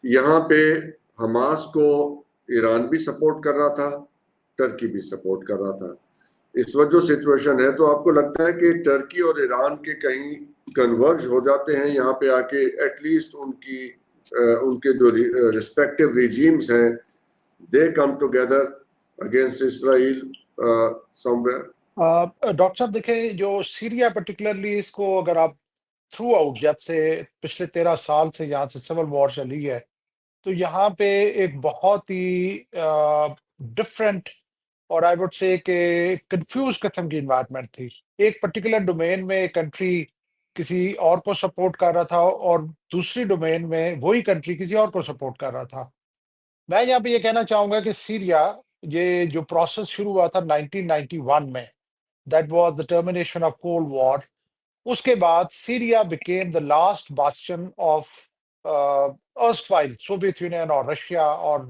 یہاں پہ حماس کو ایران بھی سپورٹ کر رہا تھا، ٹرکی بھی سپورٹ کر رہا تھا. اس وقت جو سچویشن ہے تو آپ کو لگتا ہے کہ ٹرکی اور ایران کے کہیں کنورج ہو جاتے ہیں یہاں پہ آ کے، ایٹ لیسٹ ان کے جو ریسپیکٹیو ریجیمز ہیں they come together against Israel somewhere? Doctor صاحب دیکھیں، جو سیریا پرٹیکولرلی، اس کو اگر آپ تھرو آؤٹ جب سے پچھلے 13 سال سے یہاں سے سول وار چلی ہے، تو یہاں پہ ایک بہت ہی ڈفرینٹ اور آئی وڈ سے کہ کنفیوز قسم کی انوائرمنٹ تھی. ایک پرٹیکولر ڈومین میں ایک کنٹری کسی اور کو سپورٹ کر رہا تھا، اور دوسری ڈومین میں وہی کنٹری کسی اور کو سپورٹ کر رہا تھا. میں یہاں پہ یہ کہنا چاہوں گا کہ سیریا، یہ جو پروسیس شروع ہوا تھا 1991 میں، that was the termination of cold war. اس کے بعد Syria became the last bastion of erstwhile Soviet Union اور رشیا اور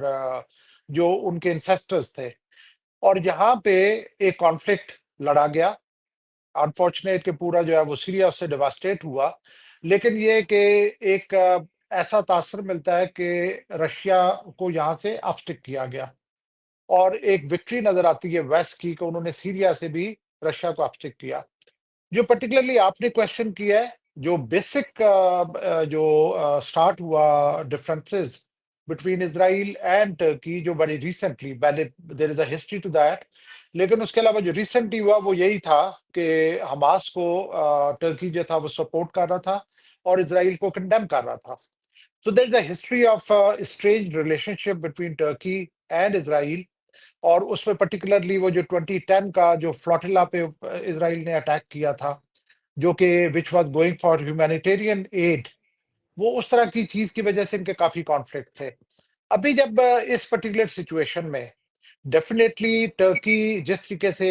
جو ان کے انسیسٹرز تھے. اور یہاں پہ ایک کانفلکٹ لڑا گیا، انفارچونیٹ کہ پورا جو ہے وہ سیریا سے ڈیواسٹیٹ ہوا. لیکن یہ کہ ایک ایسا تاثر ملتا ہے کہ رشیا کو یہاں سے اپسٹک کیا گیا، اور ایک وکٹری نظر آتی ہے ویسٹ کی کہ انہوں نے سیریا سے بھی رشیا کو اپسٹک کیا. جو پرٹیکولرلی آپ نے کوشچن کیا ہے، جو بیسک جو سٹارٹ ہوا differences between Israel and Turkey, جو بڑی ریسنٹلی، پہلے there is a history to that, لیکن اس کے علاوہ جو ریسنٹلی ہوا وہ یہی تھا کہ حماس کو ٹرکی جو تھا وہ سپورٹ کر رہا تھا اور اسرائیل کو کنڈیم کر رہا تھا. So there is a history of strange relationship between Turkey and Israel. اور اس میں پرٹیکولرلی وہ جو 2010 کا جو فلوٹیلا پہ اسرائیل نے اٹیک کیا تھا، جو کہ which was going for humanitarian aid, وہ اس طرح کی چیز کی وجہ سے ان کے کافی کانفلکٹ تھے. ابھی جب اس پرٹیکولر سچویشن میں ڈیفینیٹلی ٹرکی جس طریقے سے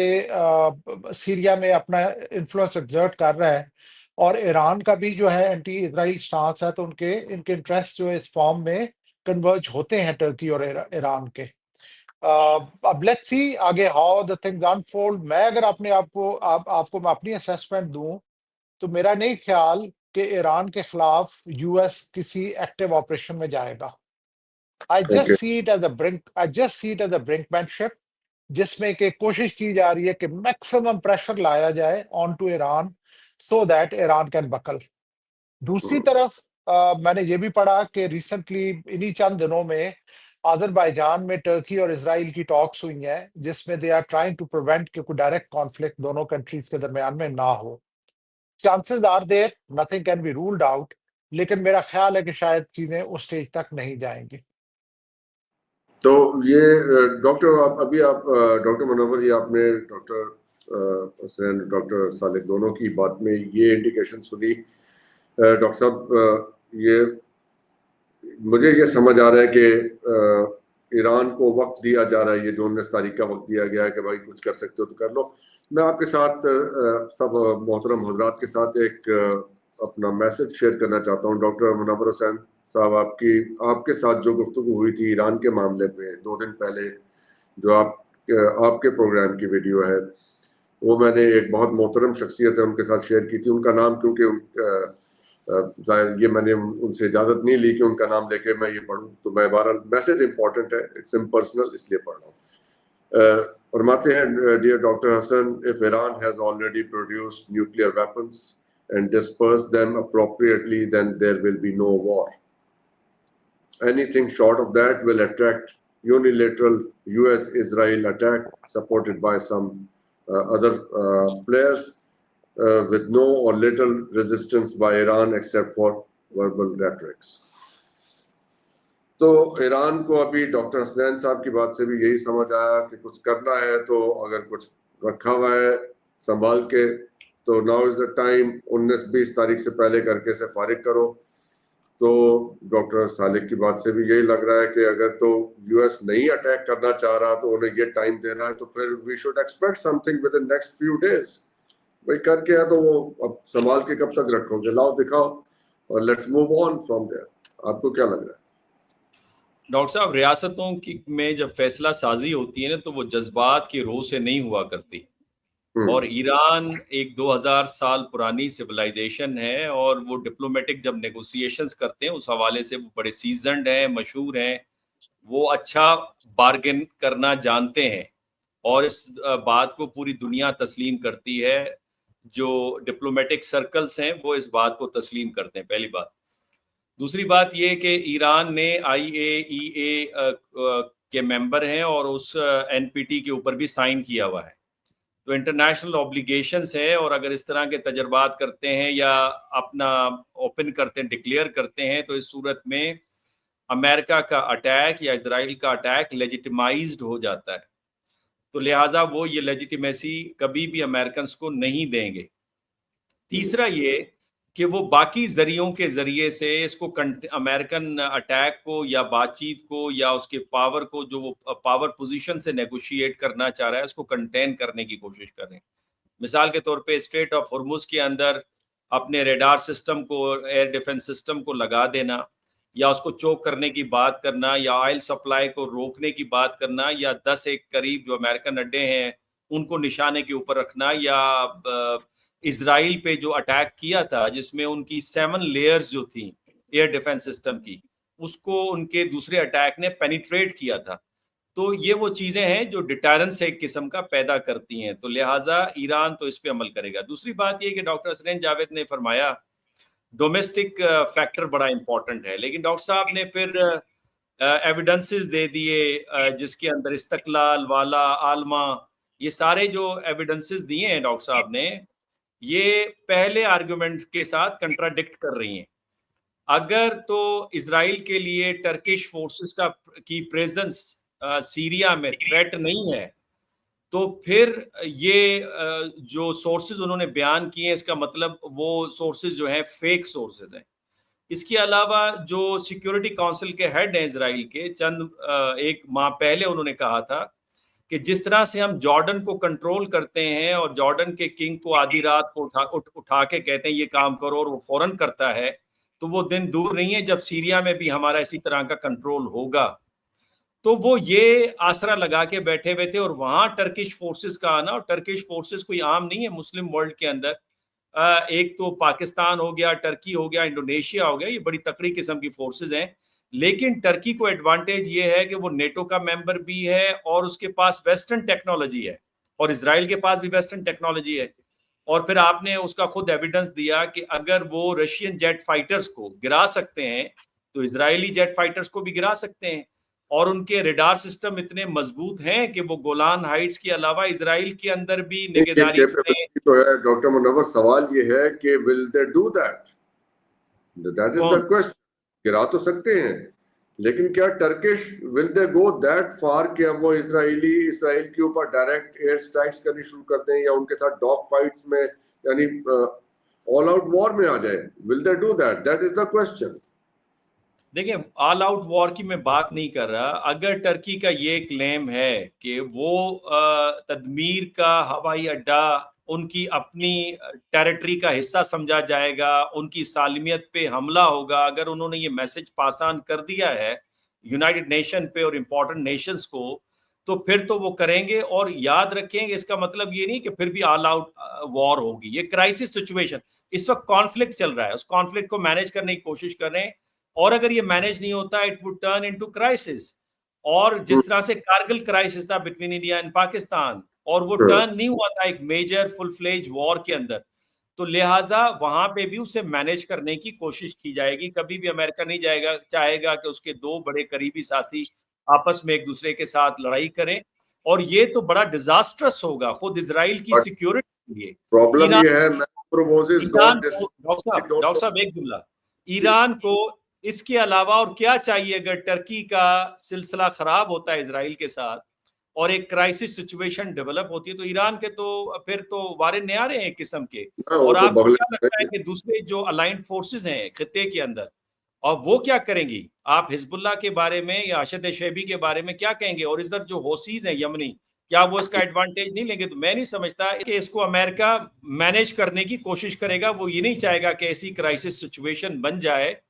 سیریا میں اپنا انفلوئنس ایگزرٹ کر رہا ہے، اور ایران کا بھی جو ہے اینٹی اسرائیل سٹانس ہے، تو ان کے انٹرسٹ جو اس فارم میں کنورج ہوتے ہیں ٹرکی اور ایران کے. اب لیٹس سی آگے ہاؤ دا تھنگز انفولڈ. میں اگر اپنے آپ کو میں اپنی اسیسمنٹ دوں تو میرا نہیں خیال کہ ایران کے خلاف یو ایس کسی ایکٹیو آپریشن میں جائے گا. I just see it as a brinkmanship جس میں کہ کوشش کی جا رہی ہے کہ میکسیمم پریشر لایا جائے on to Iran so that Iran can buckle. دوسری طرف میں نے یہ بھی پڑھا کہ ریسنٹلی انہی چند دنوں میں آذربائیجان میں ٹرکی اور اسرائیل کی ٹاکس ہوئی ہیں، جس میں they are trying to prevent کہ کوئی ڈائریکٹ کانفلکٹ دونوں کنٹریز کے درمیان میں نہ ہو. Chances are there, nothing can be ruled out, لیکن میرا خیال ہے کہ شاید چیزیں اس سٹیج تک نہیں جائیں گی. تو یہ ڈاکٹر ابھی آپ ڈاکٹر منور جی، آپ نے ڈاکٹر حسین ڈاکٹر صالح دونوں کی بات میں یہ انڈیکیشن سنی. ڈاکٹر صاحب، یہ مجھے یہ سمجھ آ رہا ہے کہ ایران کو وقت دیا جا رہا ہے، یہ جو 19 تاریخ کا وقت دیا گیا ہے کہ بھائی کچھ کر سکتے ہو تو کر لو. میں آپ کے ساتھ سب محترم حضرات کے ساتھ ایک اپنا میسج شیئر کرنا چاہتا ہوں. ڈاکٹر منور حسین صاحب، آپ کے ساتھ جو گفتگو ہوئی تھی ایران کے معاملے میں 2 دن پہلے، جو آپ کے پروگرام کی ویڈیو ہے، وہ میں نے ایک بہت محترم شخصیت ہے ان کے ساتھ شیئر کی تھی. ان کا نام کیونکہ ظاہر یہ میں نے ان سے اجازت نہیں لی کہ ان کا نام لے کے میں یہ پڑھوں، تو میں بہرحال میسج امپورٹنٹ ہے، اٹس امپرسنل، اس لیے پڑھ رہا ہوں. فرماتے ہیں dear doctor Hasan, if Iran has already produced nuclear weapons and dispersed them appropriately, then there will be no war. Anything short of that will attract unilateral US-Israel attack supported by some other players with no or little resistance by Iran except for verbal rhetorics. تو ایران کو ابھی doctor Hasnain صاحب کی بات سے بھی یہی سمجھ آیا کہ کچھ کرنا ہے تو اگر کچھ رکھا ہوا ہے سنبھال کے تو ناؤ از دا ٹائم، 19-20 تاریخ سے پہلے کر کے اسے فارغ کرو. تو ڈاکٹر صالح کی بات سے بھی یہی لگ رہا ہے کہ اگر تو یو ایس نہیں اٹیک کرنا چاہ رہا تو انہیں یہ ٹائم دے رہا ہے، تو پھر we should expect something with in next few days. بھائی کر کے ہے تو وہ اب سنبھال کے کب تک رکھو گے؟ لاؤ دکھاؤ اور let's move on from there. آپ کو کیا لگ رہا ہے؟ ڈاکٹر صاحب، ریاستوں میں جب فیصلہ سازی ہوتی ہے نا تو وہ جذبات کی روح سے نہیں ہوا کرتی. اور ایران ایک 2000 سال پرانی سویلائزیشن ہے اور وہ ڈپلومیٹک جب نیگوسیشنز کرتے ہیں اس حوالے سے وہ بڑے سیزنڈ ہیں, مشہور ہیں, وہ اچھا بارگن کرنا جانتے ہیں اور اس بات کو پوری دنیا تسلیم کرتی ہے. جو ڈپلومیٹک سرکلز ہیں وہ اس بات کو تسلیم کرتے ہیں, پہلی بات. دوسری بات یہ کہ ایران نے IAEA کے ممبر ہیں اور اس NPT کے اوپر بھی سائن کیا ہوا ہے, تو انٹرنیشنل اوبلیگیشنز ہے. اور اگر اس طرح کے تجربات کرتے ہیں یا اپنا اوپن کرتے ہیں, ڈکلیئر کرتے ہیں, تو اس صورت میں امریکہ کا اٹیک یا اسرائیل کا اٹیک لیجیٹیمائزڈ ہو جاتا ہے. تو لہٰذا وہ یہ لیجیٹیمیسی کبھی بھی امریکنز کو نہیں دیں گے. تیسرا یہ کہ وہ باقی ذریعوں کے ذریعے سے اس کو امریکن اٹیک کو یا بات چیت کو یا اس کے پاور کو جو وہ پاور پوزیشن سے نیگوشیٹ کرنا چاہ رہا ہے اس کو کنٹین کرنے کی کوشش کریں. مثال کے طور پہ اسٹریٹ آف ہرمز کے اندر اپنے ریڈار سسٹم کو, ایئر ڈیفنس سسٹم کو لگا دینا, یا اس کو چوک کرنے کی بات کرنا, یا آئل سپلائی کو روکنے کی بات کرنا, یا 10 ایک قریب جو امریکن اڈے ہیں ان کو نشانے کے اوپر رکھنا, یا اسرائیل پہ جو اٹیک کیا تھا جس میں ان کی 7 لیئرز جو تھیں ایئر ڈیفنس سسٹم کی, اس کو ان کے دوسرے اٹیک نے پینیٹریٹ کیا تھا. تو یہ وہ چیزیں ہیں جو ڈیٹرنس ایک قسم کا پیدا کرتی ہیں. تو لہٰذا ایران تو اس پہ عمل کرے گا. دوسری بات یہ کہ ڈاکٹر حسنین جاوید نے فرمایا ڈومیسٹک فیکٹر بڑا امپورٹنٹ ہے, لیکن ڈاکٹر صاحب نے پھر ایویڈنسز دے دیے جس کے اندر استقلال والا عالمہ, یہ سارے جو ایویڈنسز دیے ہیں ڈاکٹر صاحب نے, یہ پہلے آرگومنٹ کے ساتھ کنٹراڈکٹ کر رہی ہیں. اگر تو اسرائیل کے لیے ٹرکش فورسز کی پریزنس سیریا میں تھریٹ نہیں ہے, تو پھر یہ جو سورسز انہوں نے بیان کیے ہیں اس کا مطلب وہ سورسز جو ہیں فیک سورسز ہیں. اس کے علاوہ جو سیکیورٹی کونسل کے ہیڈ ہیں اسرائیل کے, چند ایک ماہ پہلے انہوں نے کہا تھا کہ جس طرح سے ہم جارڈن کو کنٹرول کرتے ہیں اور جارڈن کے کنگ کو آدھی رات کو اٹھا کے کہتے ہیں یہ کام کرو اور وہ فوراً کرتا ہے, تو وہ دن دور نہیں ہے جب سیریا میں بھی ہمارا اسی طرح کا کنٹرول ہوگا. تو وہ یہ آسرا لگا کے بیٹھے ہوئے تھے, اور وہاں ٹرکش فورسز کا آنا, اور ٹرکش فورسز کوئی عام نہیں ہے مسلم ورلڈ کے اندر. ایک تو پاکستان ہو گیا, ٹرکی ہو گیا, انڈونیشیا ہو گیا, یہ بڑی تکڑی قسم کی فورسز ہیں. لیکن ٹرکی کو ایڈوانٹیج یہ ہے کہ وہ نیٹو کا ممبر بھی ہے اور اس کے پاس ویسٹرن ٹیکنالوجی ہے, اور اسرائیل کے پاس بھی ویسٹرن ٹیکنالوجی ہے. اور پھر آپ نے اس کا خود ایویڈنس دیا کہ اگر وہ رشین جیٹ فائٹرز کو گرا سکتے ہیں تو اسرائیلی جیٹ فائٹرز کو بھی گرا سکتے ہیں. اور ان کے ریڈار سسٹم اتنے مضبوط ہیں کہ وہ گولان ہائٹس کے علاوہ اسرائیل کے اندر بھی نگہداری کریں. تو ہے ڈاکٹر منور, سوال یہ ہے کہ will they do that? That is the question. گرا تو سکتے ہیں, لیکن کیا Turkish will they go that far کہ اب وہ اسرائیل کے اوپر ڈائریکٹ ایئر اسٹرائکس کرنی شروع کر دیں, یا ان کے ساتھ ڈاگ فائٹس میں یعنی آل آؤٹ وار میں آ جائیں؟ will they do that? That is the question. دیکھیں, آل آؤٹ وار کی میں بات نہیں کر رہا. اگر ٹرکی کا یہ کلیم ہے کہ وہ تدمیر کا ہوائی اڈا ان کی اپنی ٹیریٹری کا حصہ سمجھا جائے گا, ان کی سالمیت پہ حملہ ہوگا, اگر انہوں نے یہ میسج پاس آن کر دیا ہے یونائٹڈ نیشن پہ اور امپورٹنٹ نیشنز کو, تو پھر تو وہ کریں گے. اور یاد رکھیں کہ اس کا مطلب یہ نہیں کہ پھر بھی آل آؤٹ وار ہوگی. یہ کرائسس سچویشن, اس وقت کانفلکٹ چل رہا ہے, اس کانفلکٹ کو مینیج کرنے کی کوشش کر رہے ہیں, اور اگر یہ مینیج نہیں ہوتا it would turn into crisis. اور جس طرح سے کارگل کرائسس تھا بٹوین انڈیا اینڈ پاکستان, اور وہ ٹرن نہیں ہوا تھا ایک میجر فل فلیج وار کے اندر, تو لہٰذا وہاں پہ بھی اسے مینیج کرنے کی کوشش کی جائے گی. کبھی بھی امریکہ نہیں چاہے گا کہ اس کے دو بڑے قریبی ساتھی آپس میں ایک دوسرے کے ساتھ لڑائی کریں, اور یہ تو بڑا ڈیزاسٹرس ہوگا خود اسرائیل کی سیکیورٹی کے لیے. پرابلم یہ ہے ڈاکٹر صاحب ایک جملہ, ایران کو اس کے علاوہ اور کیا چاہیے اگر ٹرکی کا سلسلہ خراب ہوتا ہے اسرائیل کے ساتھ اور ایک کرائسس سچویشن ڈیولپ ہوتی ہے, تو ایران کے تو پھر تو وارے نیارے ہیں ایک قسم کے. اور آپ کو کیا لگتا ہے کہ دوسرے جو الائنڈ فورسز ہیں خطے کے اندر, اور وہ کیا کریں گی؟ آپ حزب اللہ کے بارے میں یا اشد شیبی کے بارے میں کیا کہیں گے؟ اور ادھر جو حوثیز ہیں یمنی, کیا وہ اس کا ایڈوانٹیج نہیں لیں گے؟ تو میں نہیں سمجھتا کہ اس کو امریکہ مینیج کرنے کی کوشش کرے گا. وہ یہ نہیں چاہے گا کہ ایسی کرائسس سچویشن بن جائے